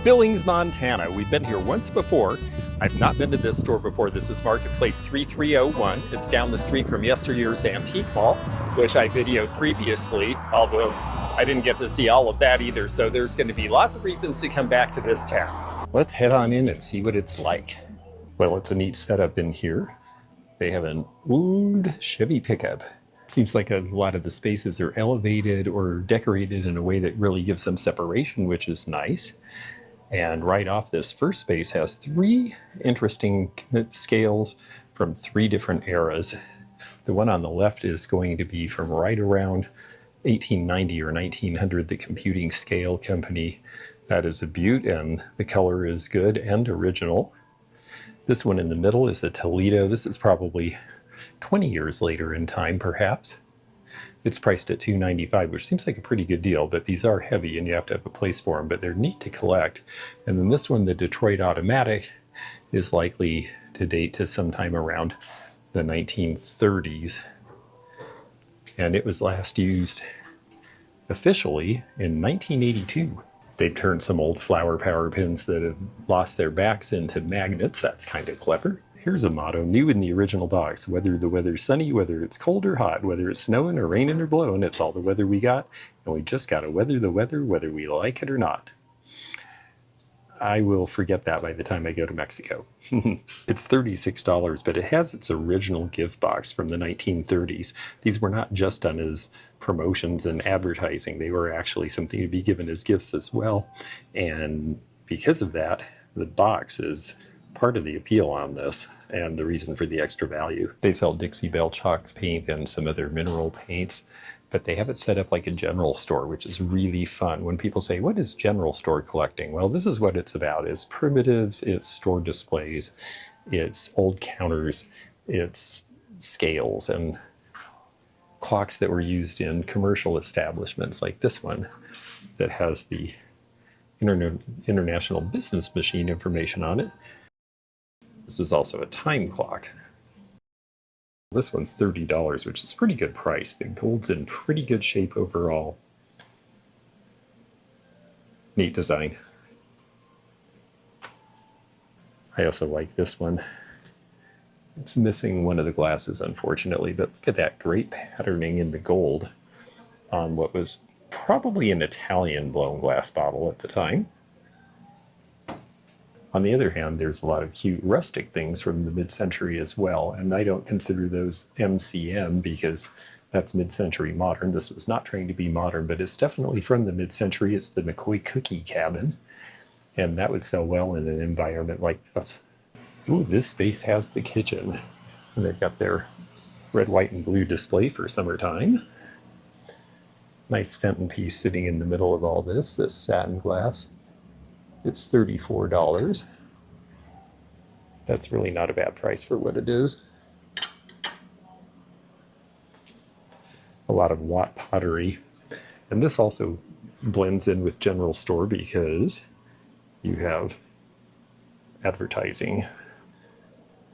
Billings, Montana. We've been here once before. I've not been to this store before. This is Marketplace 3301. It's down the street from yesteryear's antique mall, which I videoed previously, although I didn't get to see all of that either. So there's going to be lots of reasons to come back to this town. Let's head on in and see what it's like. Well, it's a neat setup in here. They have an old Chevy pickup. It seems like a lot of the spaces are elevated or decorated in a way that really gives them separation, which is nice. And right off, this first space has three interesting scales from three different eras. The one on the left is going to be from right around 1890 or 1900, the Computing Scale Company. That is a beaut, and the color is good and original. This one in the middle is the Toledo. This is probably 20 years later in time, perhaps. It's priced at $2.95, which seems like a pretty good deal, but these are heavy and you have to have a place for them, but they're neat to collect. And then this one, the Detroit Automatic, is likely to date to sometime around the 1930s. And it was last used officially in 1982. They've turned some old flower power pins that have lost their backs into magnets. That's kind of clever. Here's a motto, new in the original box. Whether the weather's sunny, whether it's cold or hot, whether it's snowing or raining or blowing, it's all the weather we got. And we just got to weather the weather, whether we like it or not. I will forget that by the time I go to Mexico. It's $36, but it has its original gift box from the 1930s. These were not just done as promotions and advertising. They were actually something to be given as gifts as well. And because of that, the box is part of the appeal on this and the reason for the extra value. They sell Dixie Belle chalk paint and some other mineral paints, but they have it set up like a general store, which is really fun. When people say, what is general store collecting? Well, this is what it's about. It's primitives, it's store displays, it's old counters, it's scales and clocks that were used in commercial establishments like this one that has the International Business Machine information on it. This is also a time clock. This one's $30, which is a pretty good price. The gold's in pretty good shape overall. Neat design. I also like this one. It's missing one of the glasses, unfortunately, but look at that great patterning in the gold on what was probably an Italian blown glass bottle at the time. On the other hand, there's a lot of cute rustic things from the mid-century as well, and I don't consider those MCM because that's mid-century modern. This was not trying to be modern, but it's definitely from the mid-century. It's the McCoy cookie cabin, and that would sell well in an environment like this. Ooh, this space has the kitchen, and they've got their red, white, and blue display for summertime. Nice Fenton piece sitting in the middle of all this satin glass. It's $34. That's really not a bad price for what it is. A lot of Watt pottery. And this also blends in with general store because you have advertising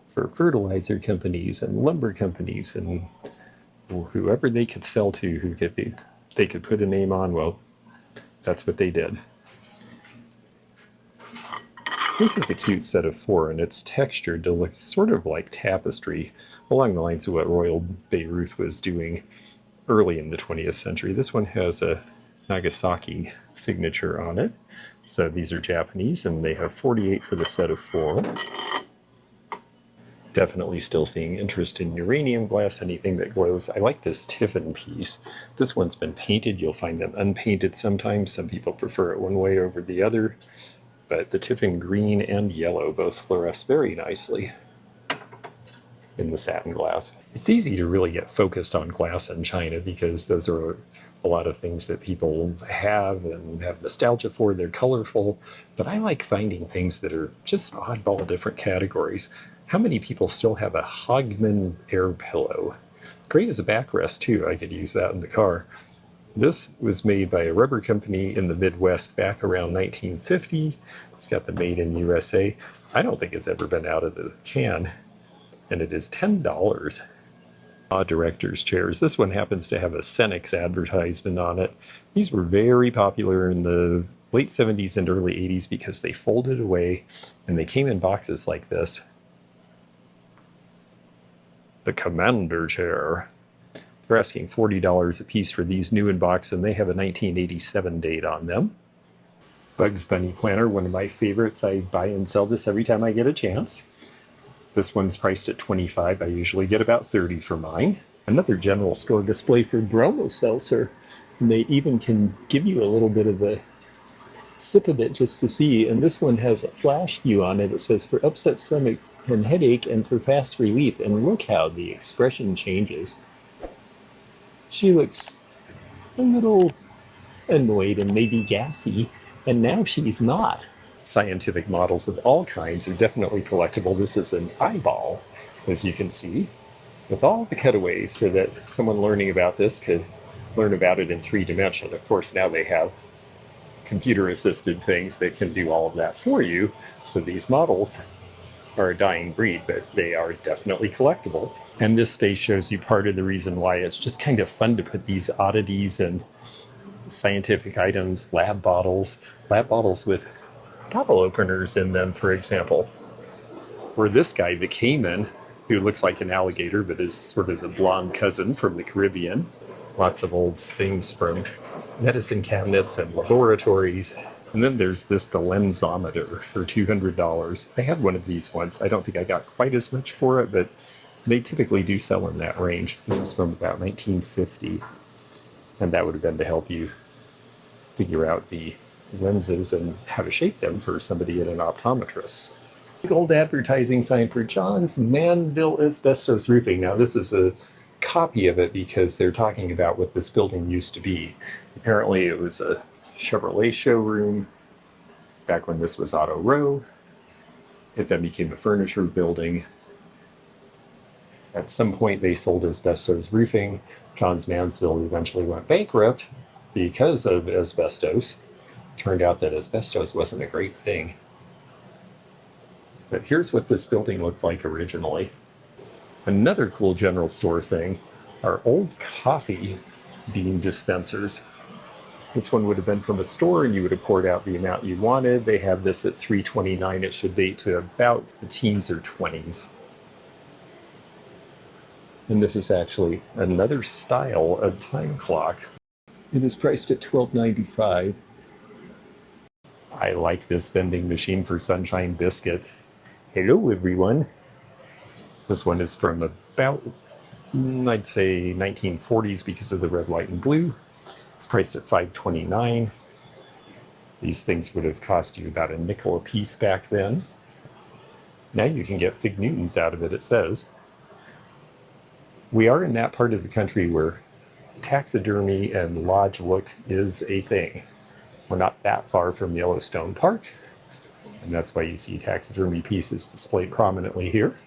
for fertilizer companies and lumber companies and whoever they could sell to, they could put a name on. Well, that's what they did. This is a cute set of four, and it's textured to look sort of like tapestry, along the lines of what Royal Beirut was doing early in the 20th century. This one has a Nagasaki signature on it. So these are Japanese, and they have 48 for the set of four. Definitely still seeing interest in uranium glass, anything that glows. I like this Tiffin piece. This one's been painted. You'll find them unpainted sometimes. Some people prefer it one way over the other. But the Tiffin green and yellow both fluoresce very nicely in the satin glass. It's easy to really get focused on glass and china because those are a lot of things that people have and have nostalgia for. They're colorful, but I like finding things that are just oddball different categories. How many people still have a Hogmann air pillow? Great as a backrest too. I could use that in the car. This was made by a rubber company in the Midwest back around 1950. It's got the Made in USA. I don't think it's ever been out of the can, and it is $10. Director's chairs. This one happens to have a Senex advertisement on it. These were very popular in the late 70s and early 80s because they folded away and they came in boxes like this. The Commander chair. They're asking $40 a piece for these new in box, and they have a 1987 date on them. Bugs Bunny planner, one of my favorites. I buy and sell this every time I get a chance. This one's priced at $25. I usually get about $30 for mine. Another general store display for bromo seltzer, and they even can give you a little bit of a sip of it just to see. And this one has a flash view on it. It says for upset stomach and headache and for fast relief. And look how the expression changes. She looks a little annoyed and maybe gassy, and now she's not. Scientific models of all kinds are definitely collectible. This is an eyeball, as you can see, with all the cutaways so that someone learning about this could learn about it in 3-dimension. Of course, now they have computer-assisted things that can do all of that for you, so these models are a dying breed, but they are definitely collectible. And this space shows you part of the reason why it's just kind of fun to put these oddities and scientific items, lab bottles with bottle openers in them, for example. Or this guy, the Cayman, who looks like an alligator but is sort of the blonde cousin from the Caribbean. Lots of old things from medicine cabinets and laboratories. And then there's this, the lensometer, for $200. I had one of these once. I don't think I got quite as much for it, but they typically do sell in that range. This is from about 1950. And that would have been to help you figure out the lenses and how to shape them for somebody at an optometrist. Big old advertising sign for John's Manville Asbestos Roofing. Now this is a copy of it because they're talking about what this building used to be. Apparently it was a Chevrolet showroom back when this was Auto Row. It then became a furniture building. At some point they sold asbestos roofing. John's Mansville eventually went bankrupt because of asbestos. Turned out that asbestos wasn't a great thing. But here's what this building looked like originally. Another cool general store thing are old coffee bean dispensers. This one would have been from a store and you would have poured out the amount you wanted. They have this at $3.29. It should date to about the teens or 20s. And this is actually another style of time clock. It is priced at $12.95. I like this vending machine for sunshine biscuits. Hello everyone. This one is from about, I'd say 1940s because of the red, white, and blue. It's priced at $5.29. These things would have cost you about a nickel a piece back then. Now you can get fig Newtons out of it, it says. We are in that part of the country where taxidermy and lodge look is a thing. We're not that far from Yellowstone Park, and that's why you see taxidermy pieces displayed prominently here.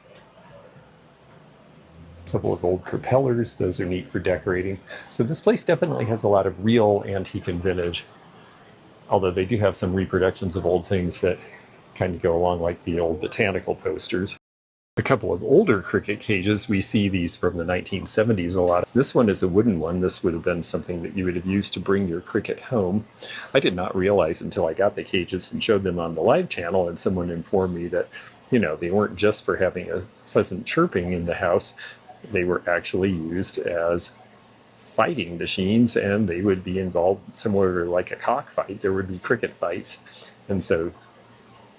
A couple of old propellers, those are neat for decorating. So this place definitely has a lot of real antique and vintage, although they do have some reproductions of old things that kind of go along, like the old botanical posters. A couple of older cricket cages, we see these from the 1970s a lot. This one is a wooden one. This would have been something that you would have used to bring your cricket home. I did not realize until I got the cages and showed them on the live channel, and someone informed me that, you know, they weren't just for having a pleasant chirping in the house. They were actually used as fighting machines, and they would be involved similar to like a cockfight. There would be cricket fights, and so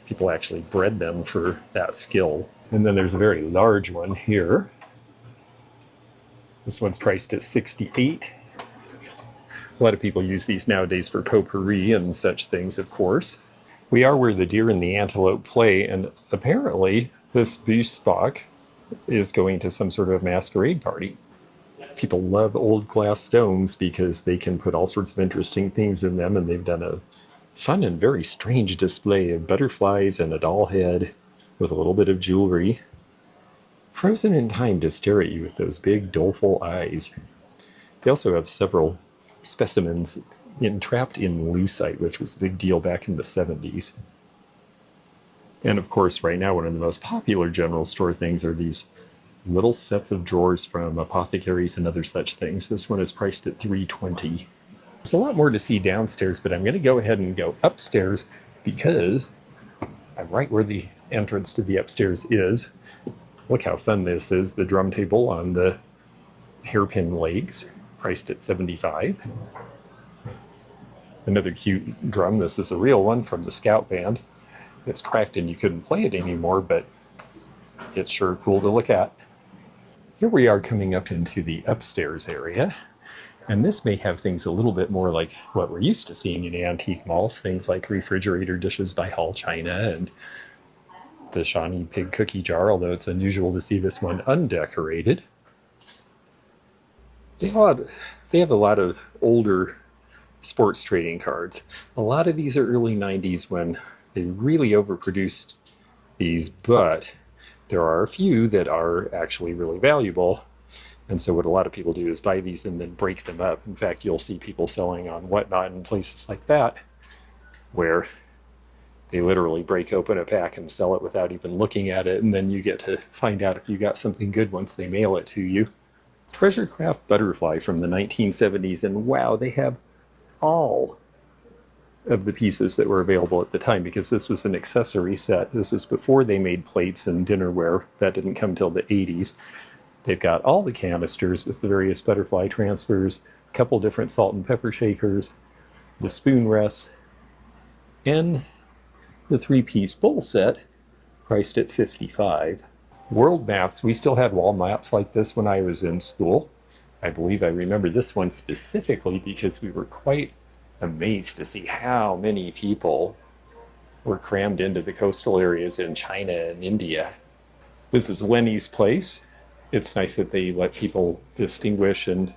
people actually bred them for that skill. And then there's a very large one here. This one's priced at $68. A lot of people use these nowadays for potpourri and such things, of course. We are where the deer and the antelope play, and apparently this Buchsbach is going to some sort of masquerade party. People love old glass stones because they can put all sorts of interesting things in them, and they've done a fun and very strange display of butterflies and a doll head with a little bit of jewelry, frozen in time to stare at you with those big doleful eyes. They also have several specimens entrapped in lucite, which was a big deal back in the 70s. And of course, right now, one of the most popular general store things are these little sets of drawers from Apothecaries and other such things. This one is priced at $3.20. There's a lot more to see downstairs, but I'm going to go ahead and go upstairs because I'm right where the entrance to the upstairs is. Look how fun this is, the drum table on the hairpin legs, priced at $75. Another cute drum. This is a real one from the Scout band. It's cracked and you couldn't play it anymore, but it's sure cool to look at. Here we are coming up into the upstairs area. And this may have things a little bit more like what we're used to seeing in antique malls, things like refrigerator dishes by Hall China and the Shawnee pig cookie jar, although it's unusual to see this one undecorated. They have a lot of older sports trading cards. A lot of these are early 90s when they really overproduced these, but there are a few that are actually really valuable. And so what a lot of people do is buy these and then break them up. In fact, you'll see people selling on Whatnot and places like that, where they literally break open a pack and sell it without even looking at it, and then you get to find out if you got something good once they mail it to you. Treasure Craft Butterfly from the 1970s, and wow, they have all of the pieces that were available at the time, because this was an accessory set. This is before they made plates and dinnerware. That didn't come till the 80s. They've got all the canisters with the various butterfly transfers, a couple different salt and pepper shakers, the spoon rests, and the 3-piece bowl set, priced at $55. World maps, we still had wall maps like this when I was in school. I believe I remember this one specifically because we were quite amazed to see how many people were crammed into the coastal areas in China and India. This is Lenny's place. It's nice that they let people distinguish and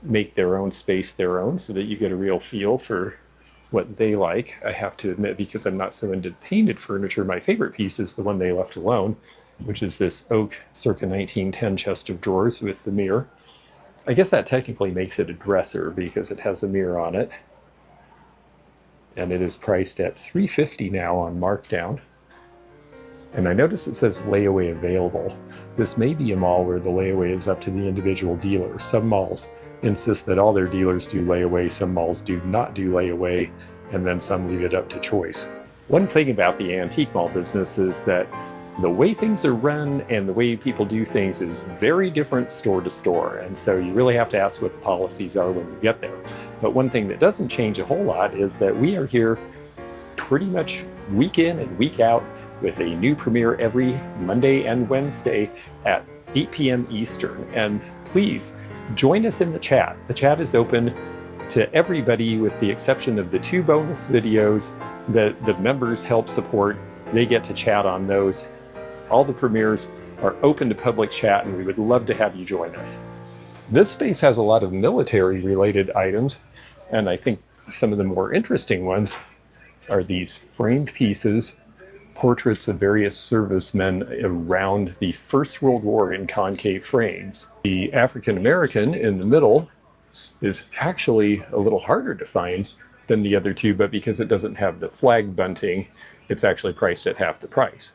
make their own space their own so that you get a real feel for what they like. I have to admit, because I'm not so into painted furniture, my favorite piece is the one they left alone, which is this oak circa 1910 chest of drawers with the mirror. I guess that technically makes it a dresser because it has a mirror on it. And it is priced at $350 now on markdown. And I notice it says layaway available. This may be a mall where the layaway is up to the individual dealer. Some malls insist that all their dealers do layaway, some malls do not do layaway, and then some leave it up to choice. One thing about the antique mall business is that the way things are run and the way people do things is very different store to store, and so you really have to ask what the policies are when you get there. But one thing that doesn't change a whole lot is that we are here pretty much week in and week out with a new premiere every Monday and Wednesday at 8 p.m. Eastern. And please join us in the chat. The chat is open to everybody with the exception of the 2 bonus videos that the members help support. They get to chat on those. All the premieres are open to public chat, and we would love to have you join us. This space has a lot of military related items, and I think some of the more interesting ones are these framed pieces, portraits of various servicemen around the First World War in concave frames. The African American in the middle is actually a little harder to find than the other two, but because it doesn't have the flag bunting, it's actually priced at half the price.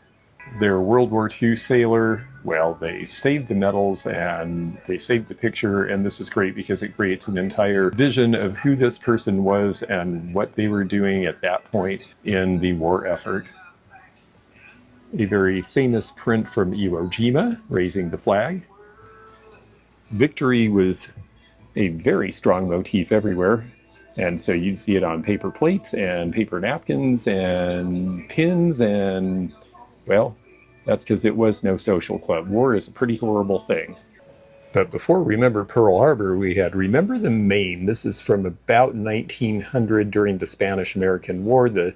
Their World War II sailor, well, they saved the medals and they saved the picture, and this is great because it creates an entire vision of who this person was and what they were doing at that point in the war effort. A very famous print from Iwo Jima, raising the flag. Victory was a very strong motif everywhere, and so you'd see it on paper plates and paper napkins and pins, and well, that's because it was no social club. War is a pretty horrible thing. But before Remember Pearl Harbor, we had Remember the Maine. This is from about 1900 during the Spanish-American War. The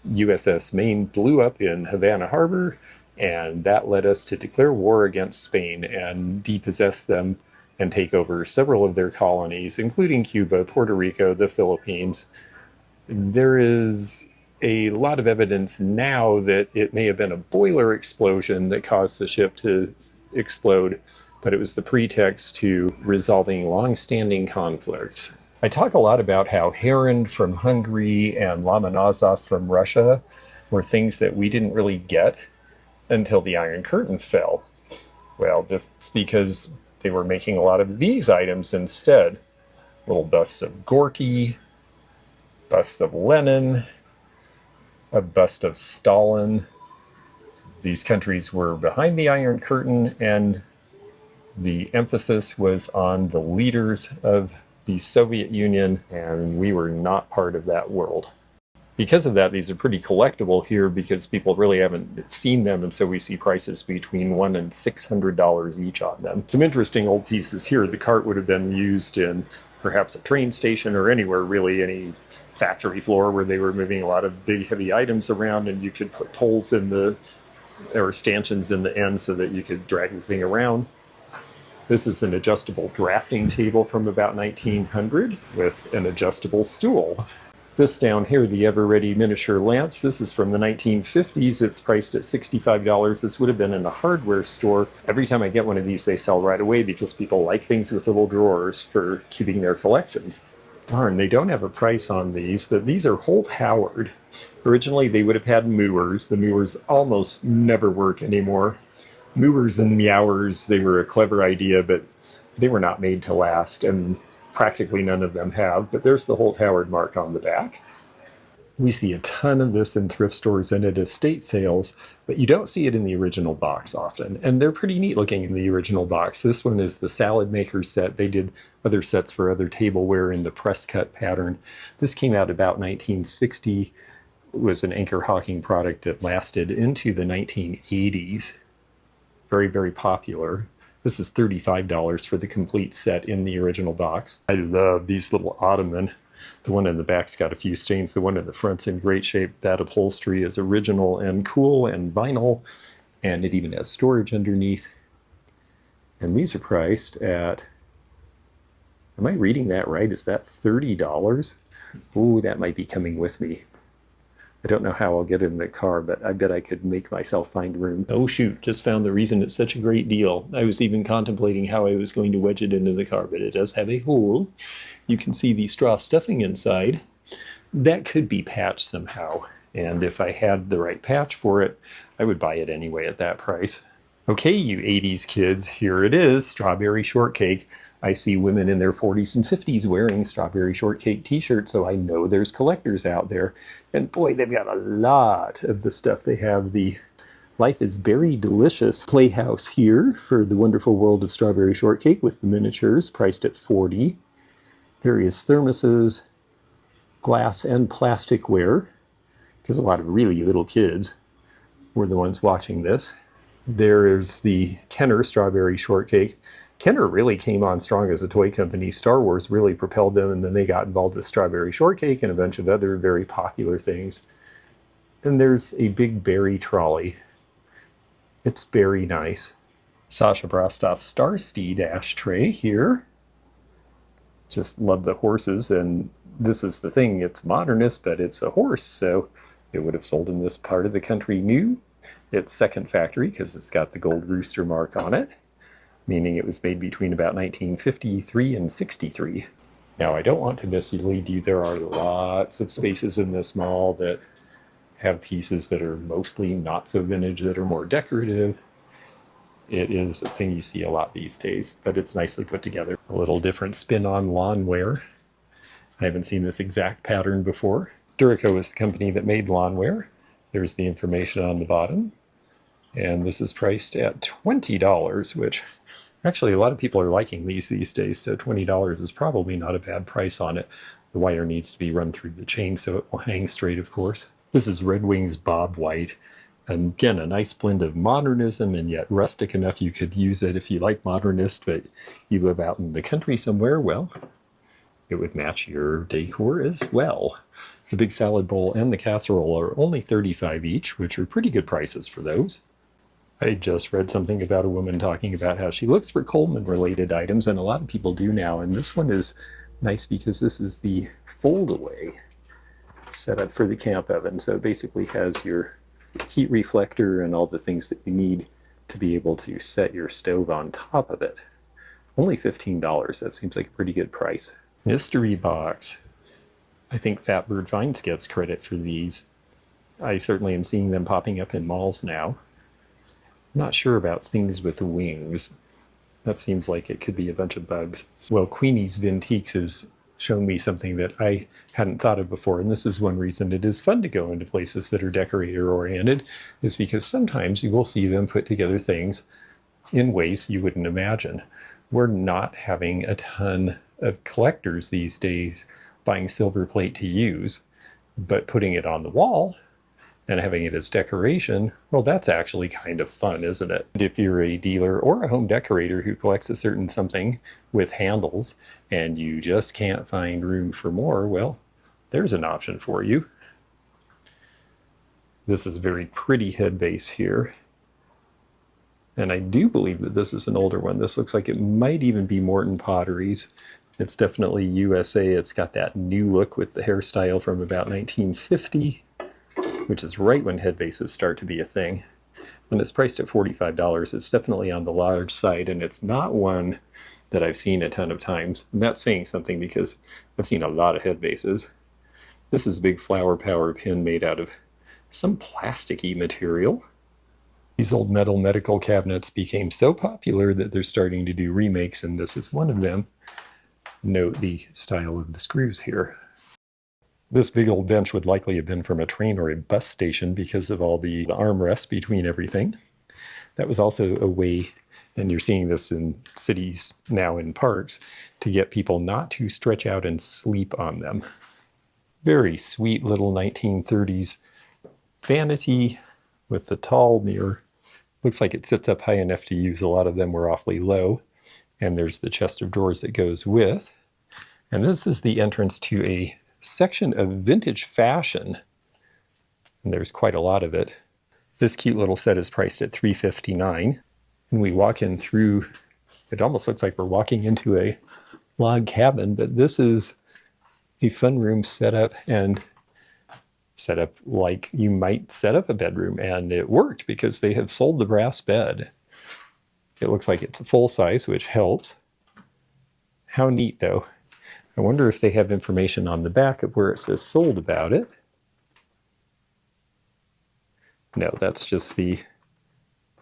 USS Maine blew up in Havana Harbor, and that led us to declare war against Spain and depossess them and take over several of their colonies, including Cuba, Puerto Rico, the Philippines. There is a lot of evidence now that it may have been a boiler explosion that caused the ship to explode, but it was the pretext to resolving long-standing conflicts. I talk a lot about how Heron from Hungary and Lomonosov from Russia were things that we didn't really get until the Iron Curtain fell. Well, that's because they were making a lot of these items instead. Little busts of Gorky, bust of Lenin, a bust of Stalin. These countries were behind the Iron Curtain, and the emphasis was on the leaders of the Soviet Union, and we were not part of that world. Because of that, these are pretty collectible here because people really haven't seen them, and so we see prices between $100 and $600 each on them. Some interesting old pieces here. The cart would have been used in perhaps a train station or anywhere, really, any factory floor where they were moving a lot of big, heavy items around, and you could put poles in the, or stanchions in the end so that you could drag the thing around. This is an adjustable drafting table from about 1900 with an adjustable stool. This down here, the ever-ready miniature lamps, this is from the 1950s. It's priced at $65. This would have been in a hardware store. Every time I get one of these, they sell right away because people like things with little drawers for keeping their collections. Darn, they don't have a price on these, but these are Holt Howard. Originally, they would have had mewers. The mewers almost never work anymore. Mewers and meowers, they were a clever idea, but they were not made to last, and practically none of them have, but there's the Holt Howard mark on the back. We see a ton of this in thrift stores and at estate sales, but you don't see it in the original box often, and they're pretty neat looking in the original box. This one is the salad maker set. They did other sets for other tableware in the press cut pattern. This came out about 1960. It was an Anchor Hawking product that lasted into the 1980s. Very, very popular. This is $35 for the complete set in the original box. I love these little ottoman. The one in the back's got a few stains. The one in the front's in great shape. That upholstery is original and cool and vinyl, and it even has storage underneath. And these are priced at, am I reading that right? Is that $30? Ooh, that might be coming with me. I don't know how I'll get in the car, but I bet I could make myself find room. Oh shoot, just found the reason it's such a great deal. I was even contemplating how I was going to wedge it into the car, but it does have a hole. You can see the straw stuffing inside. That could be patched somehow, and if I had the right patch for it, I would buy it anyway at that price. Okay, you 80s kids, here it is, strawberry shortcake. I see women in their 40s and 50s wearing strawberry shortcake t-shirts, so I know there's collectors out there. And boy, they've got a lot of the stuff. They have the Life is Berry Delicious Playhouse here for the wonderful world of strawberry shortcake with the miniatures priced at $40. Various thermoses, glass and plasticware, because a lot of really little kids were the ones watching this. There's the Kenner strawberry shortcake. Kenner really came on strong as a toy company. Star Wars really propelled them, and then they got involved with strawberry shortcake and a bunch of other very popular things. And there's a big berry trolley. It's very nice. Sasha Brostow's Starsteed ashtray here. Just love the horses, and this is the thing, it's modernist, but it's a horse, so it would have sold in this part of the country new. It's second factory because it's got the gold rooster mark on it, meaning it was made between about 1953 and 63. Now, I don't want to mislead you. There are lots of spaces in this mall that have pieces that are mostly not so vintage, that are more decorative. It is a thing you see a lot these days, but it's nicely put together. A little different spin on lawnware. I haven't seen this exact pattern before. Duraco is the company that made lawnware. There's the information on the bottom. And this is priced at $20, which actually a lot of people are liking these days, so $20 is probably not a bad price on it. The wire needs to be run through the chain so it will hang straight, of course. This is Red Wings Bob White. And again, a nice blend of modernism and yet rustic enough you could use it if you like modernist, but you live out in the country somewhere, well, it would match your decor as well. The big salad bowl and the casserole are only $35 each, which are pretty good prices for those. I just read something about a woman talking about how she looks for Coleman-related items, and a lot of people do now, and this one is nice because this is the fold-away setup for the camp oven. So it basically has your heat reflector and all the things that you need to be able to set your stove on top of it. Only $15. That seems like a pretty good price. Mystery box. I think Fatbird Finds gets credit for these. I certainly am seeing them popping up in malls now. I'm not sure about things with wings. That seems like it could be a bunch of bugs. Well, Queenie's Vintiques has shown me something that I hadn't thought of before, and this is one reason it is fun to go into places that are decorator-oriented, is because sometimes you will see them put together things in ways you wouldn't imagine. We're not having a ton of collectors these days buying silver plate to use, but putting it on the wall and having it as decoration, well, that's actually kind of fun, isn't it? If you're a dealer or a home decorator who collects a certain something with handles and you just can't find room for more, well, there's an option for you. This is a very pretty head base here. And I do believe that this is an older one. This looks like it might even be Morton Potteries. It's definitely USA. It's got that new look with the hairstyle from about 1950. Which is right when head bases start to be a thing. When it's priced at $45, it's definitely on the large side, and it's not one that I've seen a ton of times. And that's saying something because I've seen a lot of head bases. This is a big flower power pin made out of some plasticky material. These old metal medical cabinets became so popular that they're starting to do remakes, and this is one of them. Note the style of the screws here. This big old bench would likely have been from a train or a bus station because of all the armrests between everything. That was also a way, and you're seeing this in cities now in parks, to get people not to stretch out and sleep on them. Very sweet little 1930s vanity with the tall mirror. Looks like it sits up high enough to use. A lot of them were awfully low. And there's the chest of drawers that goes with. And this is the entrance to a section of vintage fashion, and there's quite a lot of it. This cute little set is priced at $359, and we walk in through, it almost looks like we're walking into a log cabin, but this is a fun room set up like you might set up a bedroom, and it worked because they have sold the brass bed. It looks like it's a full size, which helps. How neat though. I wonder if they have information on the back of where it says sold about it. No, that's just the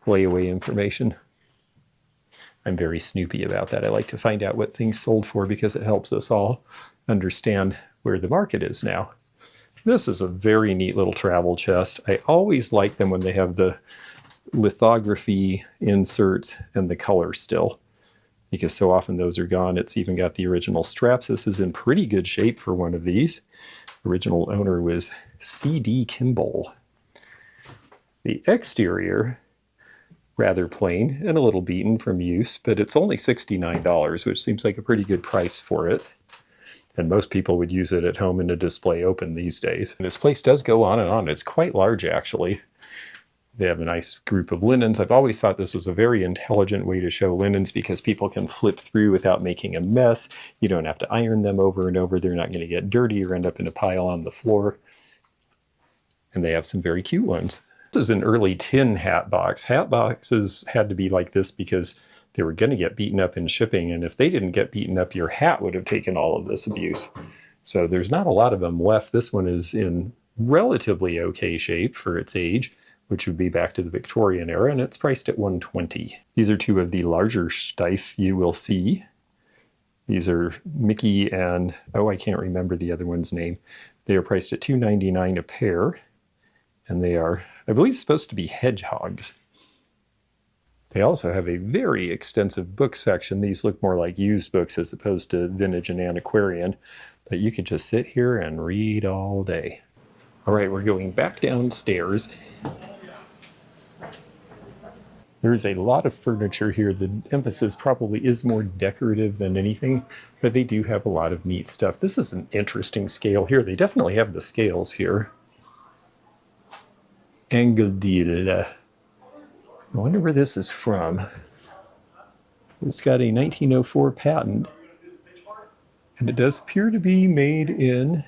layaway information. I'm very snoopy about that. I like to find out what things sold for because it helps us all understand where the market is now. This is a very neat little travel chest. I always like them when they have the lithography inserts and the color still, because so often those are gone. It's even got the original straps. This is in pretty good shape for one of these. Original owner was C.D. Kimball. The exterior, rather plain and a little beaten from use, but it's only $69, which seems like a pretty good price for it. And most people would use it at home in a display open these days. And this place does go on and on. It's quite large, actually. They have a nice group of linens. I've always thought this was a very intelligent way to show linens because people can flip through without making a mess. You don't have to iron them over and over. They're not going to get dirty or end up in a pile on the floor. And they have some very cute ones. This is an early tin hat box. Hat boxes had to be like this because they were going to get beaten up in shipping. And if they didn't get beaten up, your hat would have taken all of this abuse. So there's not a lot of them left. This one is in relatively okay shape for its age, which would be back to the Victorian era, and it's priced at $120. These are two of the larger Steiff you will see. These are Mickey and, oh, I can't remember the other one's name. They are priced at $2.99 a pair, and they are, I believe, supposed to be hedgehogs. They also have a very extensive book section. These look more like used books as opposed to vintage and antiquarian, but you can just sit here and read all day. All right, we're going back downstairs. There's a lot of furniture here. The emphasis probably is more decorative than anything, but they do have a lot of neat stuff. This is an interesting scale here. They definitely have the scales here. Engeldil. I wonder where this is from. It's got a 1904 patent, and it does appear to be made in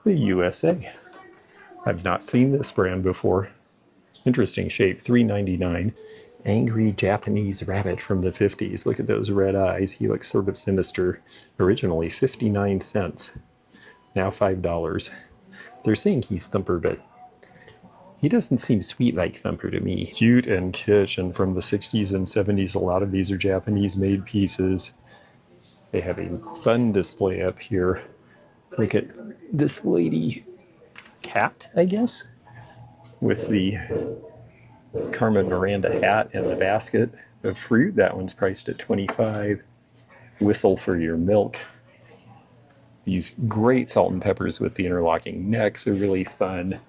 the USA. I've not seen this brand before. Interesting shape, $3.99. Angry Japanese rabbit from the 50s. Look at those red eyes. He looks sort of sinister. Originally 59 cents. Now $5. They're saying he's Thumper, but He doesn't seem sweet like Thumper to me. Cute and kitsch, and from the 60s and 70s, a lot of these are Japanese-made pieces. They have a fun display up here. Look at this lady cat, I guess, with the Carmen Miranda hat and the basket of fruit. That one's priced at $25. Whistle for your milk. These great salt and peppers with the interlocking necks are really fun.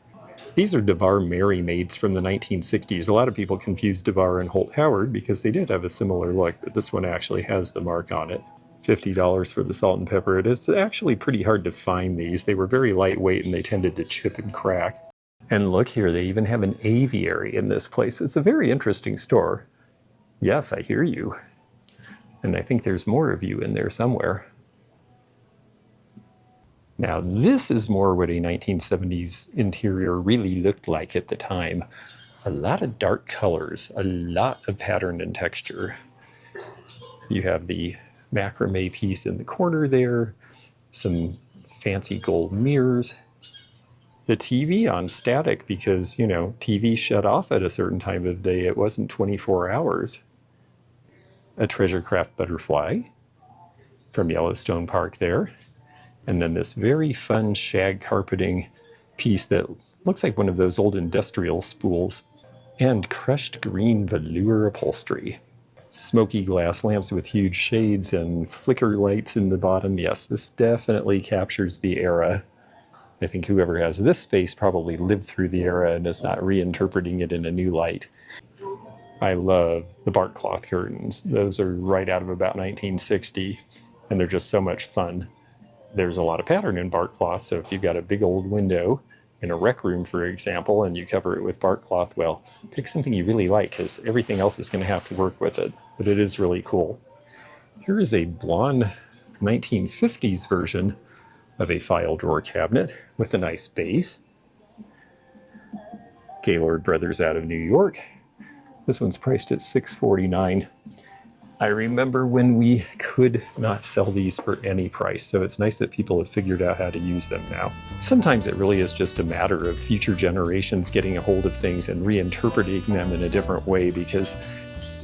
These are Devar Mary Maids from the 1960s. A lot of people confuse Devar and Holt Howard because they did have a similar look, but this one actually has the mark on it. $50 for the salt and pepper. It is actually pretty hard to find these. They were very lightweight and they tended to chip and crack. And look here, they even have an aviary in this place. It's a very interesting store. Yes, I hear you. And I think there's more of you in there somewhere. Now, this is more what a 1970s interior really looked like at the time. A lot of dark colors, a lot of pattern and texture. You have the macrame piece in the corner there, some fancy gold mirrors. The TV on static because, you know, TV shut off at a certain time of day. It wasn't 24 hours. A treasure craft butterfly from Yellowstone Park there. And then this very fun shag carpeting piece that looks like one of those old industrial spools. And crushed green velour upholstery. Smoky glass lamps with huge shades and flicker lights in the bottom. Yes, this definitely captures the era. I think whoever has this space probably lived through the era and is not reinterpreting it in a new light. I love the bark cloth curtains. Those are right out of about 1960, and they're just so much fun. There's a lot of pattern in bark cloth, so if you've got a big old window in a rec room, for example, and you cover it with bark cloth, well, pick something you really like, because everything else is going to have to work with it. But it is really cool. Here is a blonde 1950s version of a file drawer cabinet with a nice base. Gaylord Brothers out of New York. This one's priced at $649. I remember when we could not sell these for any price, so it's nice that people have figured out how to use them now. Sometimes it really is just a matter of future generations getting a hold of things and reinterpreting them in a different way because,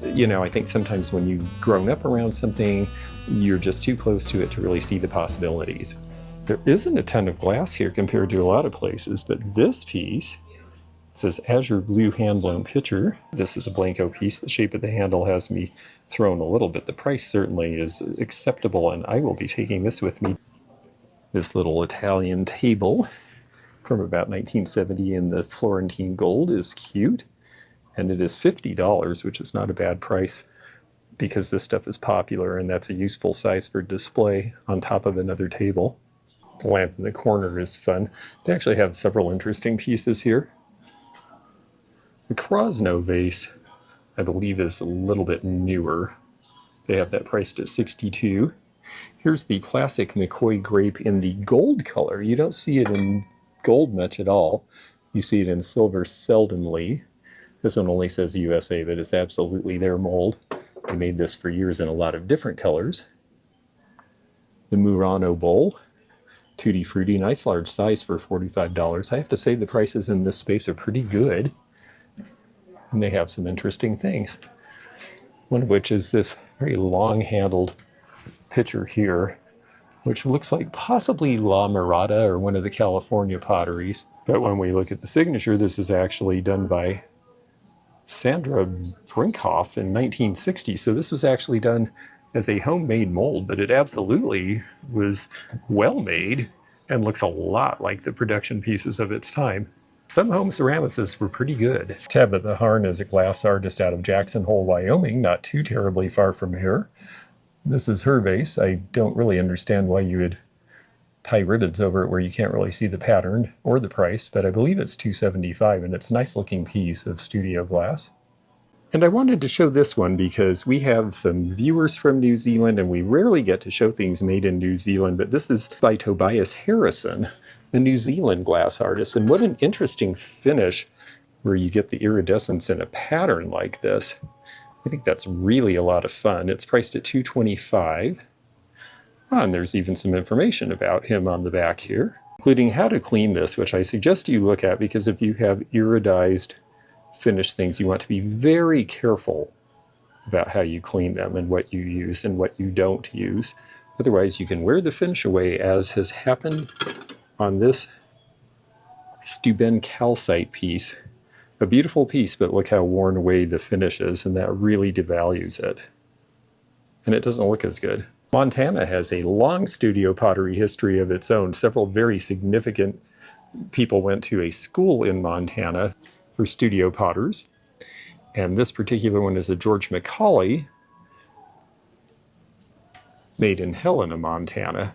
you know, I think sometimes when you've grown up around something, you're just too close to it to really see the possibilities. There isn't a ton of glass here compared to a lot of places, but this piece, it says Azure Blue hand-blown pitcher. This is a Blenko piece. The shape of the handle has me thrown a little bit. The price certainly is acceptable, and I will be taking this with me. This little Italian table from about 1970 in the Florentine gold is cute, and it is $50, which is not a bad price because this stuff is popular, and that's a useful size for display on top of another table. The lamp in the corner is fun. They actually have several interesting pieces here. The Krosno vase, I believe, is a little bit newer. They have that priced at $62. Here's the classic McCoy grape in the gold color. You don't see it in gold much at all. You see it in silver seldomly. This one only says USA, but it's absolutely their mold. They made this for years in a lot of different colors. The Murano bowl. Tutti Frutti, nice large size for $45. I have to say the prices in this space are pretty good. And they have some interesting things. One of which is this very long-handled pitcher here, which looks like possibly La Mirada or one of the California potteries. But when we look at the signature, this is actually done by Sandra Brinkhoff in 1960. So this was actually done as a homemade mold, but it absolutely was well made and looks a lot like the production pieces of its time. Some home ceramicists were pretty good. Tabitha Harn is a glass artist out of Jackson Hole, Wyoming, not too terribly far from here. This is her vase. I don't really understand why you would tie ribbons over it where you can't really see the pattern or the price, but I believe it's $275, and it's a nice looking piece of studio glass. And I wanted to show this one because we have some viewers from New Zealand, and we rarely get to show things made in New Zealand, but this is by Tobias Harrison, a New Zealand glass artist. And what an interesting finish where you get the iridescence in a pattern like this. I think that's really a lot of fun. It's priced at $225. And there's even some information about him on the back here. including how to clean this, which I suggest you look at, because if you have iridized finished things, you want to be very careful about how you clean them and what you use and what you don't use. Otherwise, you can wear the finish away, as has happened on this Steuben calcite piece. A beautiful piece, but look how worn away the finish is, and that really devalues it. And it doesn't look as good. Montana has a long studio pottery history of its own. Several very significant people went to a school in Montana for studio potters. And this particular one is a George Macaulay, made in Helena, Montana.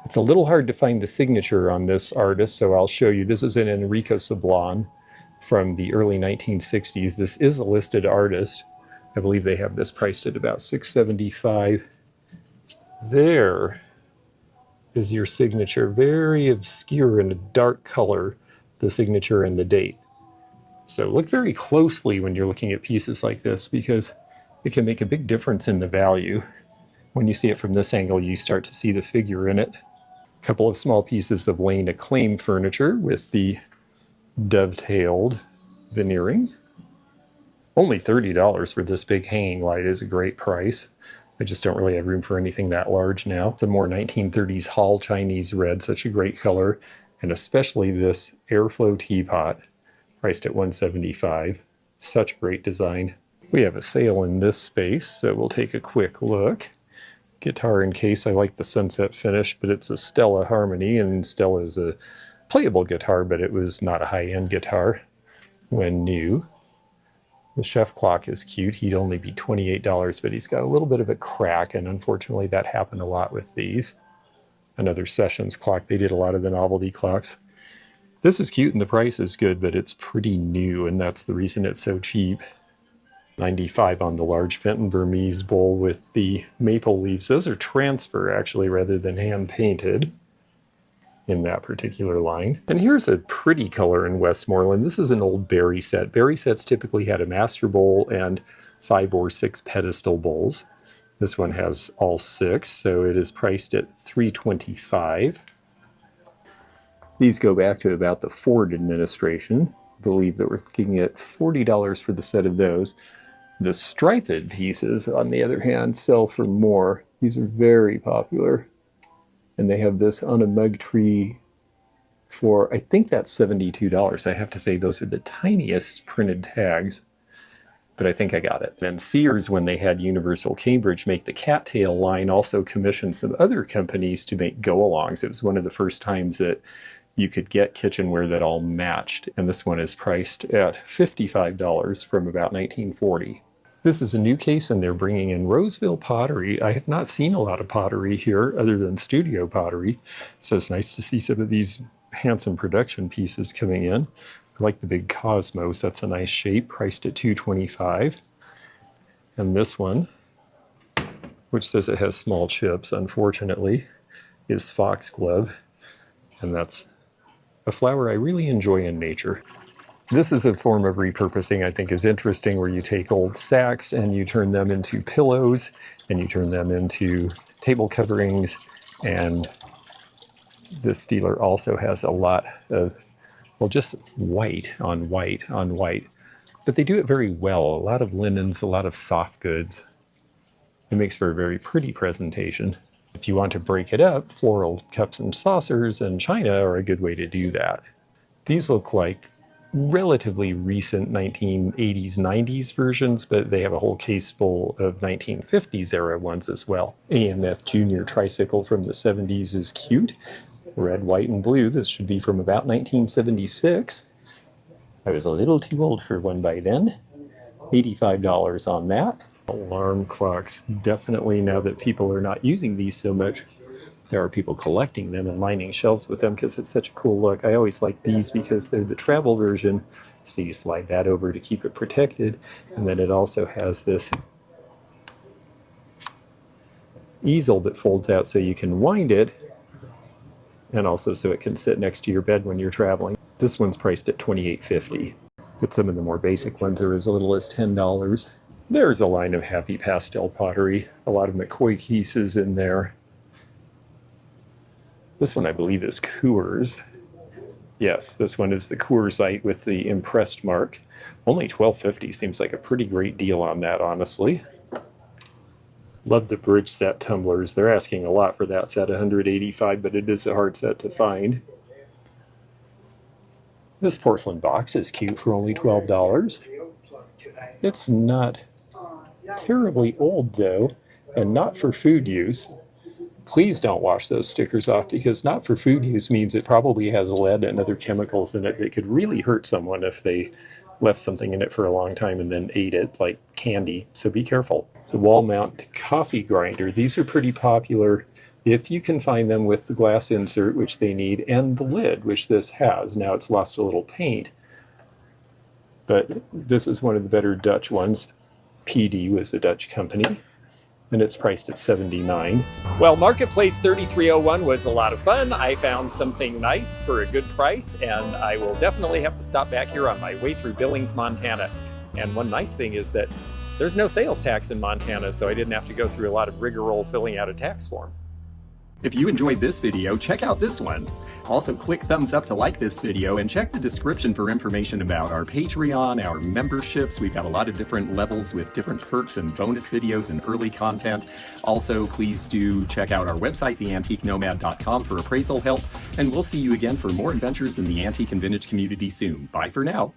It's a little hard to find the signature on this artist, so I'll show you. This is an Enrico Sablon from the early 1960s. This is a listed artist. I believe they have this priced at about $675. There is your signature, very obscure in a dark color, the signature and the date. So look very closely when you're looking at pieces like this, because it can make a big difference in the value. When you see it from this angle, you start to see the figure in it. A couple of small pieces of Lane Acclaim furniture with the dovetailed veneering. Only $30 for this big hanging light is a great price. I just don't really have room for anything that large now. It's a more 1930s Hall Chinese red, such a great color, and especially this airflow teapot, priced at $175. Such great design. We have a sale in this space, so we'll take a quick look. Guitar in case. I like the sunset finish, but it's a Stella Harmony, and Stella is a playable guitar, but it was not a high-end guitar when new. The chef clock is cute. He'd only be $28, but he's got a little bit of a crack, and unfortunately that happened a lot with these. Another Sessions clock. They did a lot of the novelty clocks. This is cute and the price is good, but it's pretty new, and that's the reason it's so cheap. $95 on the large Fenton Burmese bowl with the maple leaves. Those are transfer, actually, rather than hand-painted in that particular line. And here's a pretty color in Westmoreland. This is an old berry set. Berry sets typically had a master bowl and 5 or 6 pedestal bowls. This one has all 6, so it is priced at $325. These go back to about the Ford administration. I believe that we're looking at $40 for the set of those. The striped pieces, on the other hand, sell for more. These are very popular. And they have this on a mug tree for, I think that's $72. I have to say those are the tiniest printed tags, but I think I got it. And Sears, when they had Universal Cambridge make the cattail line, also commissioned some other companies to make go-alongs. It was one of the first times that you could get kitchenware that all matched. And this one is priced at $55 from about 1940. This is a new case, and they're bringing in Roseville pottery. I have not seen a lot of pottery here other than studio pottery, so it's nice to see some of these handsome production pieces coming in. I like the big Cosmos. That's a nice shape, priced at $225. And this one, which says it has small chips, unfortunately, is Foxglove, and that's a flower I really enjoy in nature. This is a form of repurposing I think is interesting, where you take old sacks and you turn them into pillows, and you turn them into table coverings, and this dealer also has a lot of, well, just white on white on white. But they do it very well. A lot of linens, a lot of soft goods. It makes for a very pretty presentation. If you want to break it up, floral cups and saucers and china are a good way to do that. These look like relatively recent 1980s, 90s versions, but they have a whole case full of 1950s era ones as well. AMF Junior tricycle from the 70s is cute. Red, white, and blue. This should be from about 1976. I was a little too old for one by then. $85 on that. Alarm clocks. Definitely, now that people are not using these so much, there are people collecting them and lining shelves with them because it's such a cool look. I always like these because they're the travel version. So you slide that over to keep it protected. And then it also has this easel that folds out so you can wind it, and also so it can sit next to your bed when you're traveling. This one's priced at $28.50. But some of the more basic ones are as little as $10. There's a line of happy pastel pottery. A lot of McCoy pieces in there. This one I believe is Coors. Yes, this one is the Coorsite with the impressed mark. Only $12.50 seems like a pretty great deal on that, honestly. Love the bridge set tumblers. They're asking a lot for that set, $185, but it is a hard set to find. This porcelain box is cute for only $12. It's not terribly old though, and not for food use. Please don't wash those stickers off, because not for food use means it probably has lead and other chemicals in it that could really hurt someone if they left something in it for a long time and then ate it, like candy, so be careful. The wall mount coffee grinder, these are pretty popular if you can find them with the glass insert, which they need, and the lid, which this has. Now it's lost a little paint, but this is one of the better Dutch ones. PD was a Dutch company, and it's priced at $79. Well, Marketplace 3301 was a lot of fun. I found something nice for a good price, and I will definitely have to stop back here on my way through Billings, Montana. And one nice thing is that there's no sales tax in Montana, so I didn't have to go through a lot of rigmarole filling out a tax form. If you enjoyed this video, check out this one. Also, click thumbs up to like this video, and check the description for information about our Patreon, our memberships. We've got a lot of different levels with different perks and bonus videos and early content. Also, please do check out our website, theantiquenomad.com, for appraisal help, and we'll see you again for more adventures in the antique and vintage community soon. Bye for now.